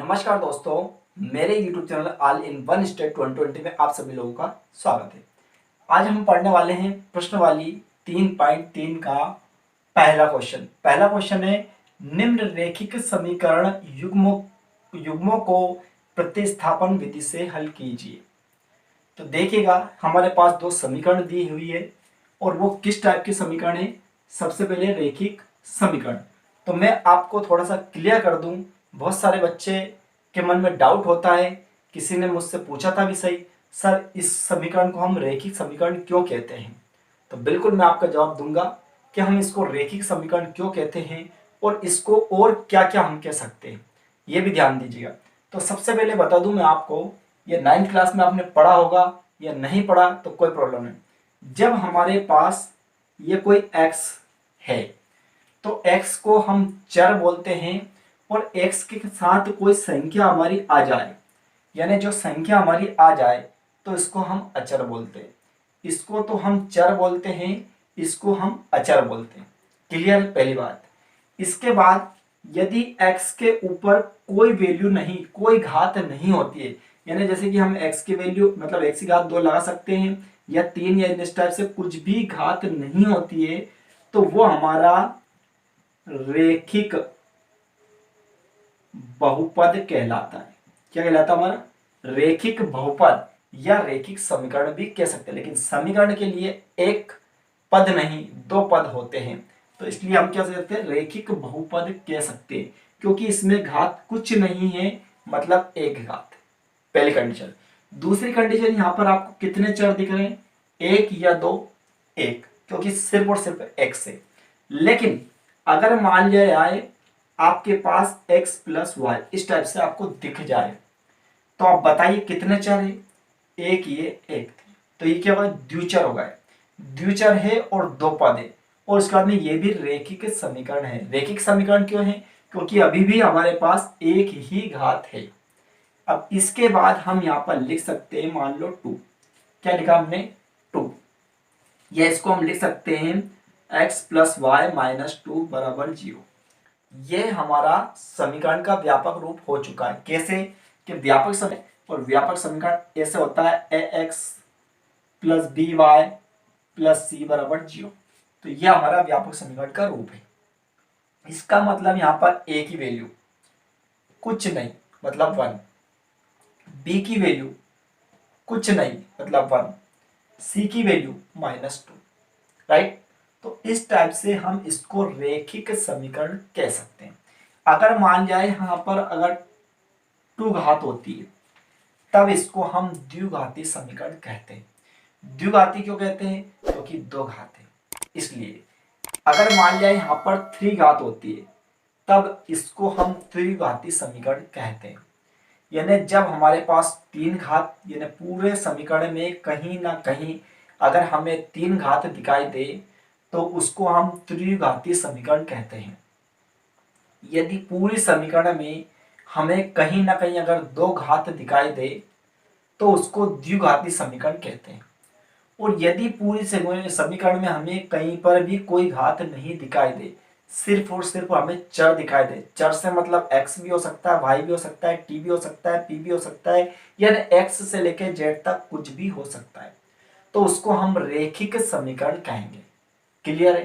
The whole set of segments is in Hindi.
नमस्कार दोस्तों, मेरे YouTube channel all in one state 2020 में आप सभी लोगों का स्वागत है। आज हम पढ़ने वाले हैं प्रश्नावली 3.3 का पहला क्वेश्चन। पहला क्वेश्चन है, निम्नलिखित समीकरण युग्मों को प्रतिस्थापन विधि से हल कीजिए। तो देखिएगा, हमारे पास दो समीकरण दी हुई है और वो किस टाइप के समीकरण है। सबसे पहले रैखिक समीकरण। तो मैं आपको थोड़ा सा क्लियर कर दूं, बहुत सारे बच्चे के मन में डाउट होता है। किसी ने मुझसे पूछा था भी सही, सर इस समीकरण को हम रैखिक समीकरण क्यों कहते हैं। तो बिल्कुल मैं आपका जवाब दूंगा कि हम इसको रैखिक समीकरण क्यों कहते हैं और इसको और क्या क्या हम कह सकते हैं, ये भी ध्यान दीजिएगा। तो सबसे पहले बता दूं मैं आपको, ये 9th क्लास में आपने पढ़ा होगा या नहीं पढ़ा तो कोई प्रॉब्लम नहीं। जब हमारे पास ये कोई x है तो x को हम चर बोलते हैं और x के साथ कोई संख्या हमारी आ जाए, यानी जो संख्या हमारी आ जाए तो इसको हम अचर बोलते हैं। इसको तो हम चर बोलते हैं, इसको हम अचर बोलते हैं। क्लियर, पहली बात। इसके बाद यदि x के ऊपर कोई वैल्यू नहीं, कोई घात नहीं होती है, यानी जैसे कि हम x की वैल्यू मतलब x की घात 2 लगा सकते हैं या 3 या इस टाइप से कुछ भी घात नहीं होती है, तो वो हमारा रैखिक बहुपद कहलाता है। क्या कहलाता है हमारा? रैखिक बहुपद या रैखिक समीकरण भी कह सकते हैं। लेकिन समीकरण के लिए एक पद नहीं, दो पद होते हैं, तो इसलिए हम क्या कहते हैं, रैखिक बहुपद कह सकते हैं, क्योंकि इसमें घात कुछ नहीं है, मतलब एक घात। पहली कंडीशन। दूसरी कंडीशन, यहां पर आपको कितने चर दिख रहे हैं, एक या दो? एक, क्योंकि सिर्फ और सिर्फ एक्स है। लेकिन अगर मान लिया जाए आपके पास x प्लस वाई इस टाइप से आपको दिख जाए, तो आप बताइए कितने चर है? एक, ये एक, तो ये क्या होगा, द्विचर होगा। द्विचर है और दो पद है, और उसके बाद में ये भी रैखिक समीकरण है। रैखिक समीकरण क्यों है? क्योंकि अभी भी हमारे पास एक ही घात है। अब इसके बाद हम यहां पर लिख सकते हैं, मान लो 2। क्या लिखा हमने? 2। या इसको हम लिख सकते हैं x प्लस वाई माइनस 2 बराबर 0। ये हमारा समीकरण का व्यापक रूप हो चुका है। कैसे कि व्यापक समीकरण और व्यापक समीकरण ऐसे होता है ax plus b y plus c बराबर 0। तो यह हमारा व्यापक समीकरण का रूप है। इसका मतलब यहाँ पर a की वैल्यू कुछ नहीं, मतलब 1, b की वैल्यू कुछ नहीं, मतलब 1, c की वैल्यू -2, राइट। तो इस टाइप से हम इसको रैखिक समीकरण कह सकते हैं। अगर मान जाए यहां पर अगर 2 घात होती है, तब इसको हम द्विघाती समीकरण कहते हैं। द्विघाती क्यों कहते हैं? क्योंकि 2 घात है, इसलिए। अगर मान जाए यहां पर 3 घात होती है, तब इसको हम त्रिघाती समीकरण कहते हैं। यानी जब हमारे पास 3 घात, यानी पूरे समीकरण में कहीं ना कहीं अगर हमें 3 घात दिखाई दे तो उसको हम त्रिघाती समीकरण कहते हैं। यदि पूरी समीकरण में हमें कहीं ना कहीं अगर 2 घात दिखाई दे तो उसको द्विघाती समीकरण कहते हैं। और यदि पूरी समीकरण में हमें कहीं पर भी कोई घात नहीं दिखाई दे, सिर्फ और सिर्फ हमें चर दिखाई दे, चर से मतलब x भी हो सकता है, y भी हो सकता है, t भी हो सकता है, p भी हो सकता है, यानी x से लेकर z तक कुछ भी हो सकता है, तो उसको हम रैखिक समीकरण कहेंगे। क्लियर है?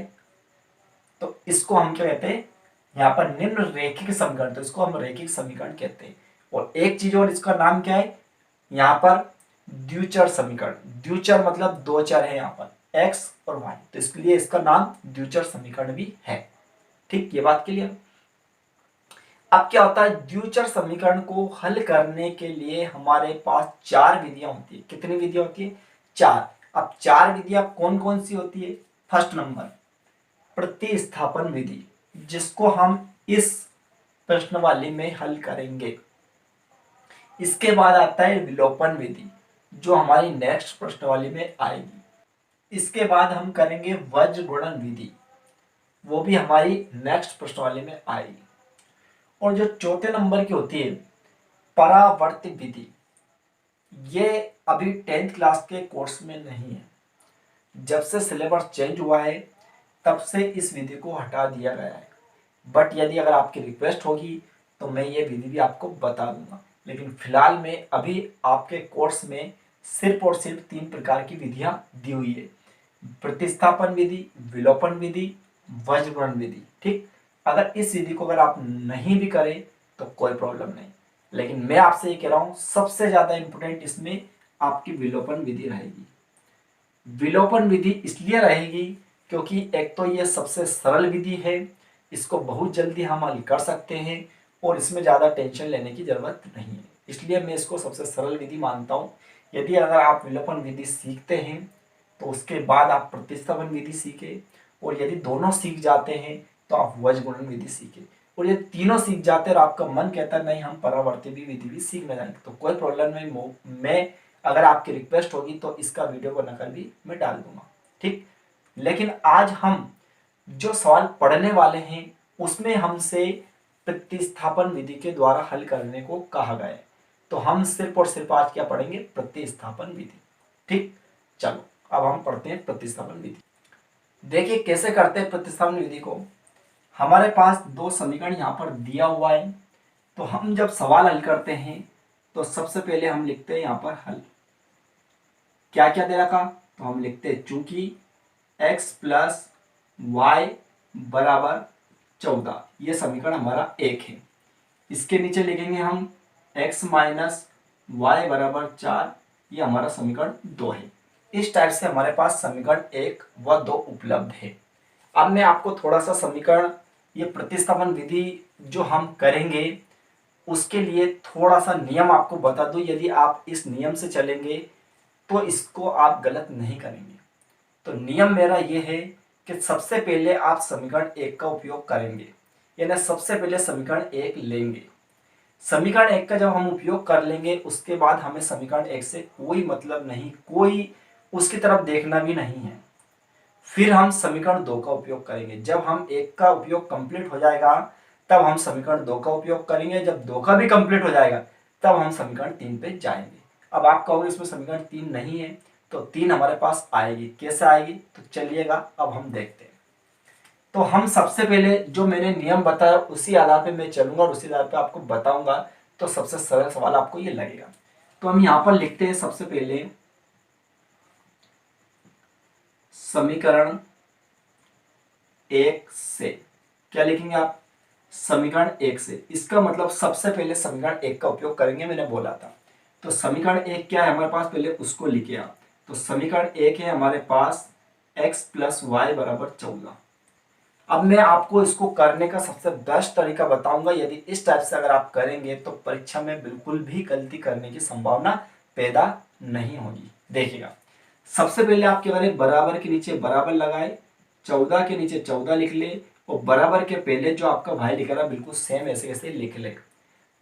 तो इसको हम क्या कहते हैं, यहाँ पर निम्न रैखिक समीकरण, तो इसको हम रैखिक समीकरण कहते हैं। और एक चीज और, इसका नाम क्या है, यहाँ पर द्विचर समीकरण। द्विचर मतलब 2 चर है यहाँ पर x और y, तो इसलिए इसका नाम द्विचर समीकरण भी है। ठीक, ये बात क्लियर। अब क्या होता है, द्विचर समीकरण को हल करने के लिए हमारे पास 4 विधियां होती है। कितनी विधियां होती है? 4। अब 4 विधियां कौन कौन सी होती है? फर्स्ट नंबर प्रतिस्थापन विधि, जिसको हम इस प्रश्नवाली में हल करेंगे। इसके बाद आता है विलोपन विधि, जो हमारी नेक्स्ट प्रश्नवाली में आएगी। इसके बाद हम करेंगे वज्र गुणन विधि, वो भी हमारी नेक्स्ट प्रश्नवाली में आएगी। और जो चौथे नंबर की होती है परावर्त विधि, ये अभी 10th क्लास के कोर्स में नहीं है। जब से सिलेबस चेंज हुआ है तब से इस विधि को हटा दिया गया है। बट यदि अगर आपकी रिक्वेस्ट होगी तो मैं ये विधि भी आपको बता दूंगा। लेकिन फिलहाल में अभी आपके कोर्स में सिर्फ और सिर्फ 3 प्रकार की विधियां दी हुई है, प्रतिस्थापन विधि, विलोपन विधि, वज्रगुणन विधि। ठीक, अगर इस विधि को अगर आप नहीं भी करें तो कोई प्रॉब्लम नहीं, लेकिन मैं आपसे ये कह रहा हूं सबसे ज्यादा इंपॉर्टेंट इसमें आपकी विलोपन विधि रहेगी। विलोपन विधि इसलिए रहेगी क्योंकि एक तो ये सबसे सरल विधि है, इसको बहुत जल्दी हम हल कर सकते हैं और इसमें ज़्यादा टेंशन लेने की ज़रूरत नहीं है, इसलिए मैं इसको सबसे सरल विधि मानता हूँ। यदि अगर आप विलोपन विधि सीखते हैं तो उसके बाद आप प्रतिस्थापन विधि सीखें, और यदि दोनों सीख जाते हैं तो आप वज्रगुणन विधि सीखें, और ये तीनों सीख जाते हैं और आपका मन कहता है नहीं हम परावर्ती भी विधि भी सीखना जाएंगे तो कोई प्रॉब्लम नहीं। मैं अगर आपकी रिक्वेस्ट होगी तो इसका वीडियो बनाकर भी मैं डाल दूंगा। ठीक, लेकिन आज हम जो सवाल पढ़ने वाले हैं उसमें हमसे प्रतिस्थापन विधि के द्वारा हल करने को कहा गया है, तो हम सिर्फ और सिर्फ आज क्या पढ़ेंगे, प्रतिस्थापन विधि। ठीक, चलो अब हम पढ़ते हैं प्रतिस्थापन विधि। देखिए कैसे करते हैं प्रतिस्थापन विधि को। हमारे पास दो समीकरण यहाँ पर दिया हुआ है, तो हम जब सवाल हल करते हैं तो सबसे पहले हम लिखते हैं यहाँ पर हल। क्या क्या दे रखा, तो हम लिखते हैं चूंकि x प्लस वाई बराबर 14, ये समीकरण हमारा एक है। इसके नीचे लिखेंगे हम x माइनस वाई बराबर 4, ये हमारा समीकरण 2 है। इस टाइप से हमारे पास समीकरण 1 व 2 उपलब्ध है। अब मैं आपको थोड़ा सा समीकरण, ये प्रतिस्थापन विधि जो हम करेंगे उसके लिए थोड़ा सा नियम आपको बता दूं। यदि आप इस नियम से चलेंगे तो इसको आप गलत नहीं करेंगे। तो नियम मेरा ये है कि सबसे पहले आप समीकरण 1 का उपयोग करेंगे, यानी सबसे पहले समीकरण 1 लेंगे। समीकरण 1 का जब हम उपयोग कर लेंगे उसके बाद हमें समीकरण 1 से कोई मतलब नहीं, कोई उसकी तरफ देखना भी नहीं है। फिर हम समीकरण 2 का उपयोग करेंगे। जब हम 1 का उपयोग कंप्लीट हो जाएगा तब हम समीकरण 2 का उपयोग करेंगे। जब 2 का भी कंप्लीट हो जाएगा तब हम समीकरण 3 पे जाएंगे। अब आप कहोगे इसमें समीकरण 3 नहीं है, तो 3 हमारे पास आएगी। कैसे आएगी, तो चलिएगा अब हम देखते हैं। तो हम सबसे पहले जो मैंने नियम बताया उसी आधार पे मैं चलूंगा और उसी आधार पे आपको बताऊंगा, तो सबसे सरल सवाल आपको ये लगेगा। तो हम यहां पर लिखते हैं सबसे पहले समीकरण 1 से। क्या लिखेंगे आप, समीकरण 1 से। इसका मतलब सबसे पहले समीकरण 1 का उपयोग करेंगे, मैंने बोला था। तो समीकरण 1 क्या है हमारे पास, पहले उसको लिखिए आप। तो समीकरण 1 है हमारे पास x प्लस वाई बराबर 14। अब मैं आपको इसको करने का सबसे बेस्ट तरीका बताऊंगा। यदि इस टाइप से अगर आप करेंगे तो परीक्षा में बिल्कुल भी गलती करने की संभावना पैदा नहीं होगी। देखिएगा, सबसे पहले आप क्या करें, बराबर के नीचे बराबर लगाए, 14 के नीचे 14 लिख ले, और बराबर के पहले जो आपका भाई लिख रहा है बिल्कुल सेम ऐसे ऐसे लिख ले।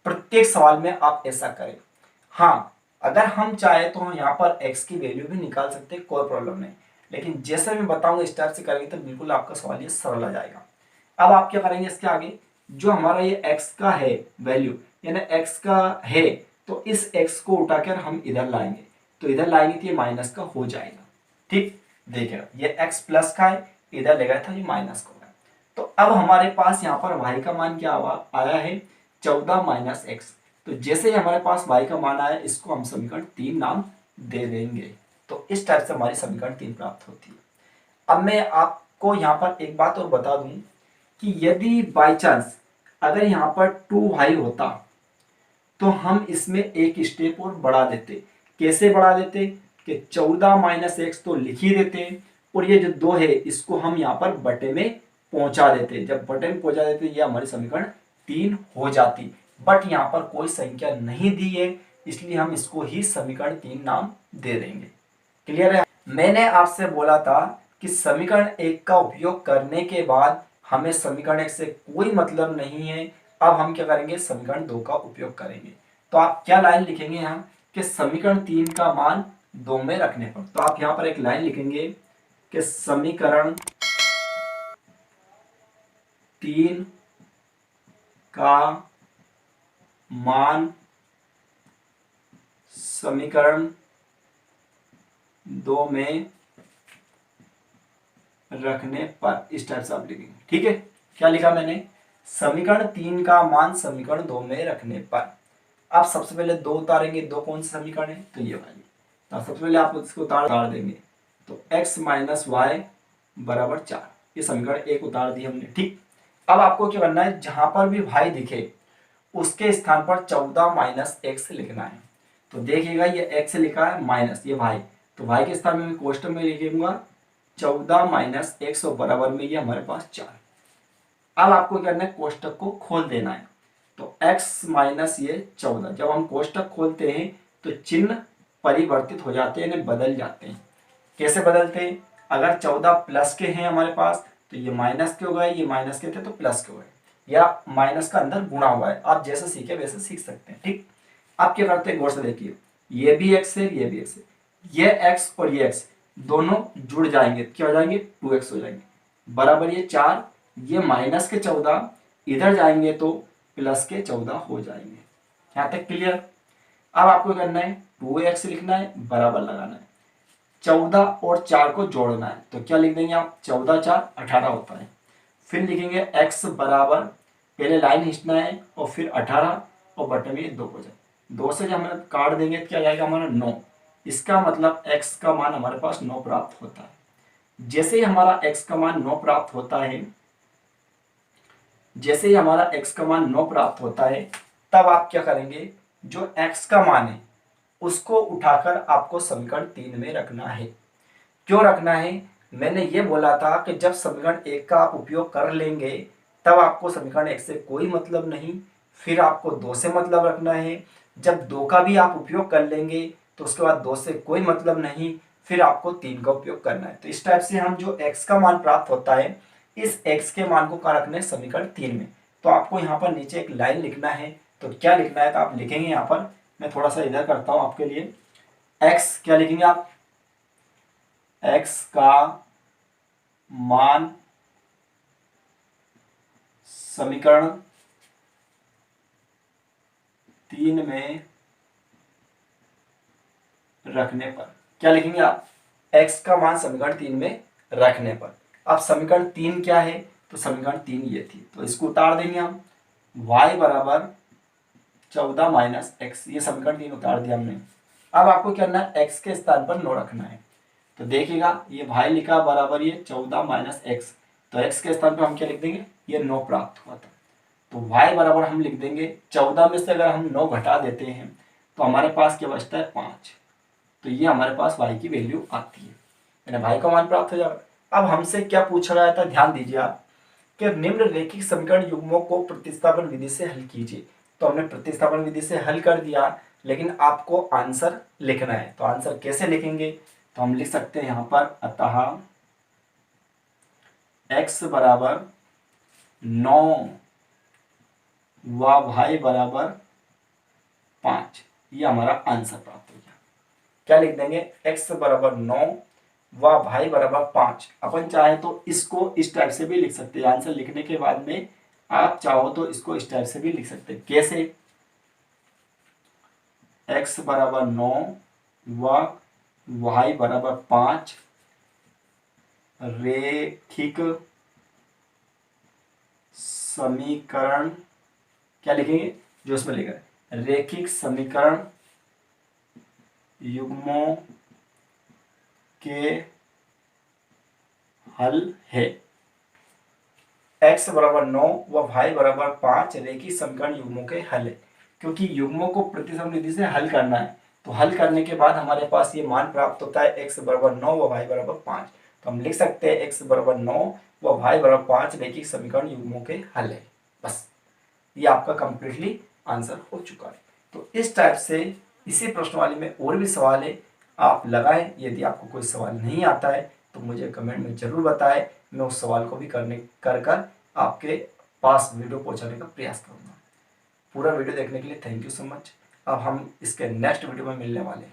प्रत्येक सवाल में आप ऐसा करें। हाँ, अगर हम चाहे तो हम यहाँ पर x की वैल्यू भी निकाल सकते हैं, कोई प्रॉब्लम नहीं। लेकिन जैसे मैं बताऊंगा इस टाइप से करेंगे तो बिल्कुल आपका सवाल ये सरल आ जाएगा। अब आप क्या करेंगे, इसके आगे जो हमारा ये x का है वैल्यू, यानी x का है, तो इस x को उठाकर हम इधर लाएंगे, तो इधर लाएंगे तो ये माइनस का हो जाएगा। ठीक, देखिएगा ये x प्लस का है, इधर ले गया था ये माइनस का होगा। तो अब हमारे पास यहाँ पर y का मान क्या आया है, 14 माइनस एक्स। तो जैसे ही हमारे पास y का मान आया, इसको हम समीकरण 3 नाम दे देंगे। तो इस टाइप से हमारी समीकरण 3 प्राप्त होती है। अब मैं आपको यहाँ पर एक बात और बता दूं कि यदि बाई चांस अगर यहाँ पर 2y होता तो हम इसमें एक स्टेप और बढ़ा देते। कैसे बढ़ा देते कि 14 माइनस एक्स तो लिख ही देते, और ये जो 2 है इसको हम यहाँ पर बटे में पहुंचा देते। जब बटे में पहुंचा देते ये हमारी समीकरण 3 हो जाती। बट यहाँ पर कोई संख्या नहीं दी है, इसलिए हम इसको ही समीकरण 3 नाम दे देंगे। क्लियर है। मैंने आपसे बोला था कि समीकरण 1 का उपयोग करने के बाद हमें समीकरण 1 से कोई मतलब नहीं है। अब हम क्या करेंगे, समीकरण 2 का उपयोग करेंगे। तो आप क्या लाइन लिखेंगे यहाँ कि समीकरण 3 का मान 2 में रखने पर, तो आप यहाँ पर एक लाइन लिखेंगे कि समीकरण 3 का मान समीकरण 2 में रखने पर, इस टाइप से आप लिखेंगे। ठीक है, क्या लिखा मैंने, समीकरण 3 का मान समीकरण 2 में रखने पर आप सबसे पहले 2 उतारेंगे। 2 कौन सा समीकरण है? तो ये वाली। तो सबसे पहले आप इसको उतार देंगे तो x माइनस वाई बराबर 4, ये समीकरण 1 उतार दिया हमने। ठीक, अब आपको क्या करना है, जहां पर भी भाई दिखे उसके स्थान पर 14 माइनस एक्स लिखना है। तो देखिएगा ये एक्स लिखा है माइनस ये भाई, तो भाई के स्थान में मैं कोष्टक में लिखूंगा 14 माइनस एक्स और बराबर में ये हमारे पास 4। अब आपको क्या करना है, कोष्टक को खोल देना है। तो x माइनस ये 14, जब हम कोष्टक खोलते हैं तो चिन्ह परिवर्तित हो जाते हैं, यानी बदल जाते हैं। कैसे बदलते हैं? अगर 14 प्लस के हैं हमारे पास तो ये माइनस के हो गए, ये माइनस के थे तो प्लस के हो गए, या माइनस का अंदर गुणा हुआ है। आप जैसे सीखे वैसे सीख सकते हैं। ठीक, आप क्या करते हैं, गौर से देखिए, ये भी x है ये भी x है, ये x और ये x दोनों जुड़ जाएंगे, क्या हो जाएंगे, 2x हो जाएंगे, बराबर ये 4, ये माइनस के 14 इधर जाएंगे तो प्लस के 14 हो जाएंगे। यहाँ तक क्लियर? अब आपको करना है 2x लिखना है, बराबर लगाना है, 14 और 4 को जोड़ना है। तो क्या लिख देंगे आप, 14 4 18 होता है। फिर लिखेंगे x बराबर, पहले लाइन खींचना है और फिर 18 और बटे में 2 हो जाए, 2 से जब हम काट देंगे तो क्या जाएगा हमारा 9। इसका मतलब x का मान हमारे पास 9 प्राप्त होता है। जैसे ही हमारा x का मान 9 प्राप्त होता है, जैसे ही हमारा x का मान 9 प्राप्त होता है, तब आप क्या करेंगे, जो x का मान है उसको उठाकर आपको समीकरण 3 में रखना है। क्यों रखना है? मैंने ये बोला था कि जब समीकरण 1 का आप उपयोग कर लेंगे तब आपको समीकरण 1 से कोई मतलब नहीं, फिर आपको 2 से मतलब रखना है। जब 2 का भी आप उपयोग कर लेंगे तो उसके बाद 2 से कोई मतलब नहीं, फिर आपको 3 का उपयोग करना है। तो इस टाइप से हम जो x का मान प्राप्त होता है, इस x के मान को कहाँ रखना है, समीकरण 3 में। तो आपको यहाँ पर नीचे एक लाइन लिखना है। तो क्या लिखना है, तो आप लिखेंगे यहाँ पर, मैं थोड़ा सा इधर करता हूँ आपके लिए। x क्या लिखेंगे आप, x का मान समीकरण 3 में रखने पर, क्या लिखेंगे आप, x का मान समीकरण 3 में रखने पर। अब समीकरण 3 क्या है, तो समीकरण 3 ये थी, तो इसको उतार देंगे हम, y बराबर 14 माइनस एक्स, ये समीकरण 3 उतार दिया हमने। अब आपको क्या करना है, x के स्थान पर 9 रखना है। तो देखिएगा ये भाई लिखा बराबर ये 14 माइनस एक्स, तो x के स्थान पर हम क्या लिख देंगे, ये 9 प्राप्त हुआ था। तो y बराबर हम लिख देंगे 14 में से अगर हम 9 घटा देते हैं तो हमारे पास क्या बचता है, 5। तो ये हमारे पास y की वैल्यू आती है, यानी भाई का मान प्राप्त हो जाएगा। अब हमसे क्या पूछा गया था, ध्यान दीजिए आप, कि निम्न रैखिक समीकरण युग्मों को प्रतिस्थापन विधि से हल कीजिए। तो हमने प्रतिस्थापन विधि से हल कर दिया, लेकिन आपको आंसर लिखना है। तो आंसर कैसे लिखेंगे, तो हम लिख सकते हैं यहाँ पर, अतः x बराबर 9 व भाई बराबर 5, ये हमारा आंसर प्राप्त हो गया। क्या लिख देंगे, x बराबर 9 व भाई बराबर 5। अपन चाहे तो इसको इस टाइप से भी लिख सकते हैं, आंसर लिखने के बाद में आप चाहो तो इसको इस टाइप से भी लिख सकते हैं। कैसे, x बराबर 9 व y बराबर 5 रेखिक समीकरण, क्या लिखेंगे, जो इसमें लिखा है, रेखिक समीकरण युग्मों के हल है। x बराबर 9 व y बराबर 5 रेखिक समीकरण युग्मों के हल है, क्योंकि युग्मों को प्रतिस्थापन विधि से हल करना है। तो हल करने के बाद हमारे पास ये मान प्राप्त होता है, x बराबर 9 व y बराबर 5। तो हम लिख सकते हैं x बराबर 9 व y बराबर 5 रेखिक समीकरण युग्मों के हल है। बस ये आपका कंप्लीटली आंसर हो चुका है। तो इस टाइप से इसी प्रश्नवाली में और भी सवाल है, आप लगाएं। यदि आपको कोई सवाल नहीं आता है तो मुझे कमेंट में जरूर बताएं, मैं उस सवाल को भी कर आपके पास वीडियो पहुंचाने का प्रयास करूंगा। पूरा वीडियो देखने के लिए थैंक यू सो मच। अब हम इसके नेक्स्ट वीडियो में मिलने वाले हैं।